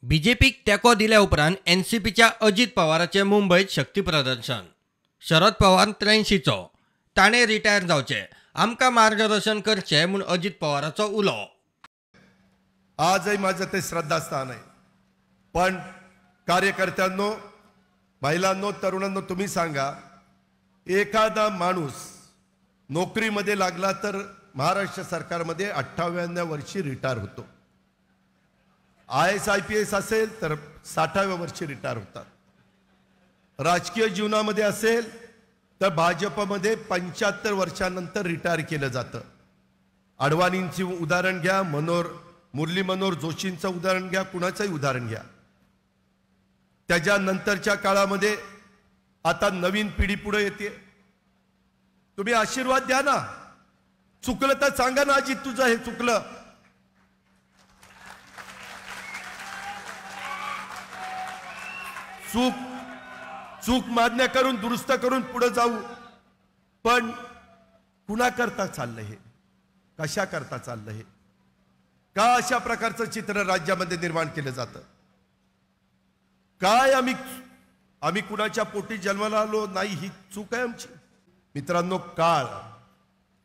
बीजेपीक तेको दिल्या उपरांत एनसीपीच्या अजित पवाराचे मुंबईत शक्ती प्रदर्शन. शरद पवार 83चो ताणे रिटायर जावचे, आमकां मार्गदर्शन करचे म्हूण अजित पवाराचो उलो. आजही माझं ते श्रद्धास्थान आहे. पण कार्यकर्त्यांनो, महिलांनो, तरुणांनो, तुम्ही सांगा, एखादा माणूस नोकरीमध्ये लागला तर महाराष्ट्र सरकारमध्ये 58व्या वर्षी रिटायर होतो. IAS IPS असेल तर 60व्या वर्षी रिटायर होतात. राजकीय जीवनामध्ये असेल तर भाजपमध्ये 75 वर्षांनंतर रिटायर केलं जातं. अडवाणींची उदाहरण घ्या, मुरली मनोहर जोशींचं उदाहरण घ्या, कुणाचंही उदाहरण घ्या. त्याच्यानंतरच्या काळामध्ये आता नवीन पिढी पुढे येते. तुम्ही आशीर्वाद द्या ना. चुकलं तर सांगा ना, अजित तुझं हे चुकलं. चूक मान्य करून दुरुस्त करून पुढे जाऊ. पण कुणा करता चाललं हे? कशा करता चाललं हे? का अशा प्रकारचं चित्र राज्यामध्ये निर्माण केलं जातं? काय आम्ही कुणाच्या पोटी जन्माला आलो नाही, ही चूक आहे आमची. मित्रांनो, काळ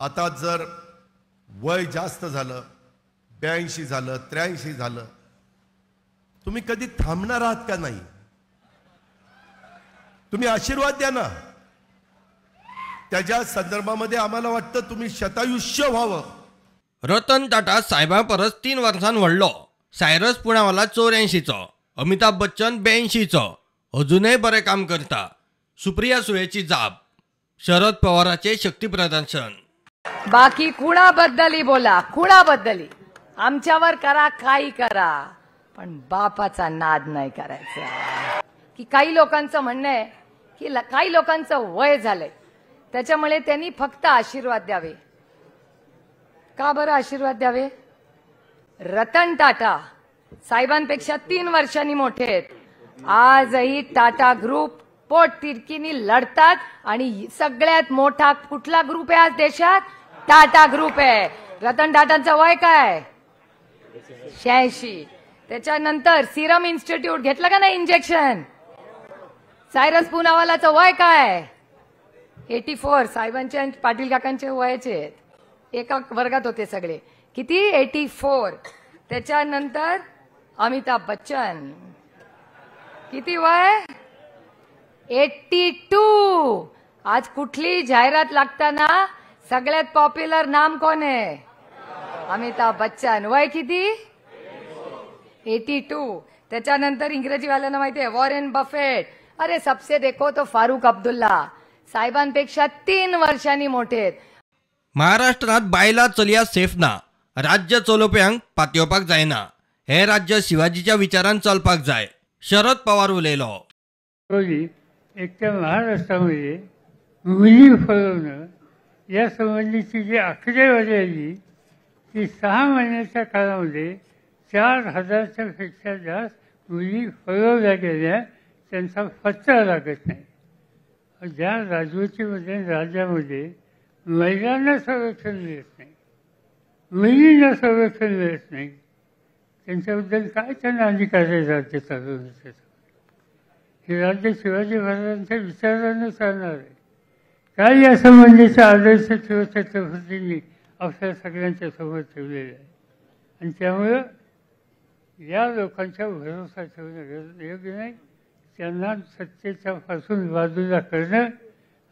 आता जर वय जास्त झालं, 82 झालं, 83 झालं, तुम्ही कधी थांबणार आहात का नाही? तुम्ही आशीर्वाद द्या ना. त्याच्या संदर्भामध्ये आम्हाला वाटतं तुम्ही शतायुष्य व्हावं. रतन टाटा साहेबां परस 3 वर्सां व्हडलो. सायरस पुनावाला 84चो, अमिताभ बच्चन 82चो, अजूनही बरे काम करता. सुप्रिया सुळेची जाप. शरद पवाराचे शक्ती प्रदर्शन. बाकी कुणाबद्दलही बोला, कुणाबद्दलही आमच्यावर करा, काही करा, पण बापाचा नाद नाही करायचा. की काही लोकांचं म्हणणं आहे की काही लोकांचं वय झालंय, त्याच्यामुळे त्यांनी फक्त आशीर्वाद द्यावे. का बरं आशीर्वाद द्यावे? रतन टाटा साहेबांपेक्षा 3 वर्षांनी मोठे आहेत. आजही टाटा ग्रुप पोटतिडकीनी लढतात आणि सगळ्यात मोठा कुठला ग्रुप आहे आज देशात? टाटा ग्रुप आहे. रतन टाटांचं वय काय? 86. त्याच्यानंतर सिरम इन्स्टिट्यूट घेतलं का नाही इंजेक्शन? सायरस पुनावालाचं वय काय? 84. साहेबांचे आणि पाटील काकांचे वयाचे एका वर्गात होते सगळे. किती? 84. त्याच्यानंतर अमिताभ बच्चन किती वय? 82. आज कुठली जाहिरात लागताना सगळ्यात पॉप्युलर नाम कोण आहे? अमिताभ बच्चन. वय किती? 82. त्याच्यानंतर इंग्रजीवाल्यांना माहिती आहे वॉरेन बफेट. अरे सबसे देखो तो फारुख अब्दुल्ला साहेबांपेक्षा 3 वर्षांनी मोठे आहेत. महाराष्ट्रात बायला चलया सेफ ना. राज्य चलोवप्यांक पातयेवपाक जायना. हे राज्य शिवाजीच्या विचारान चलपाक जाय. शरद पवार उलयलो. एकट्या महाराष्ट्रामध्ये मुली फळवणं या संबंधीची जी आकडेवारी आली ती 6 महिन्याच्या काळामध्ये 4000च्या पेक्षा जास्त मुली फळवल्या गेल्या. त्यांचा पत्ता लागत नाही. ज्या राजवटीमध्ये राज्यामध्ये महिलांना संरक्षण मिळत नाही, मुलींना संरक्षण मिळत नाही, त्यांच्याबद्दल काय त्यांना अधिकार आहे राज्य चालवण्याचं? हे राज्य शिवाजी महाराजांच्या विचारानं चालणार आहे. काय या संबंधीचा आदर्श छत्रपतींनी आपल्या सगळ्यांच्या समोर ठेवलेला आहे. आणि त्यामुळं या लोकांच्या भरोसा ठेवणं योग्य नाही. त्यांना सत्तेच्या पासून बाजूला करणं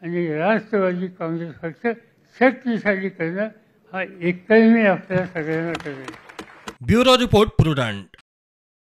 आणि राष्ट्रवादी काँग्रेस पक्ष शक्तिशाली करणं हा एकमेव आपल्या सगळ्यांना करेल. Bureau report prudent.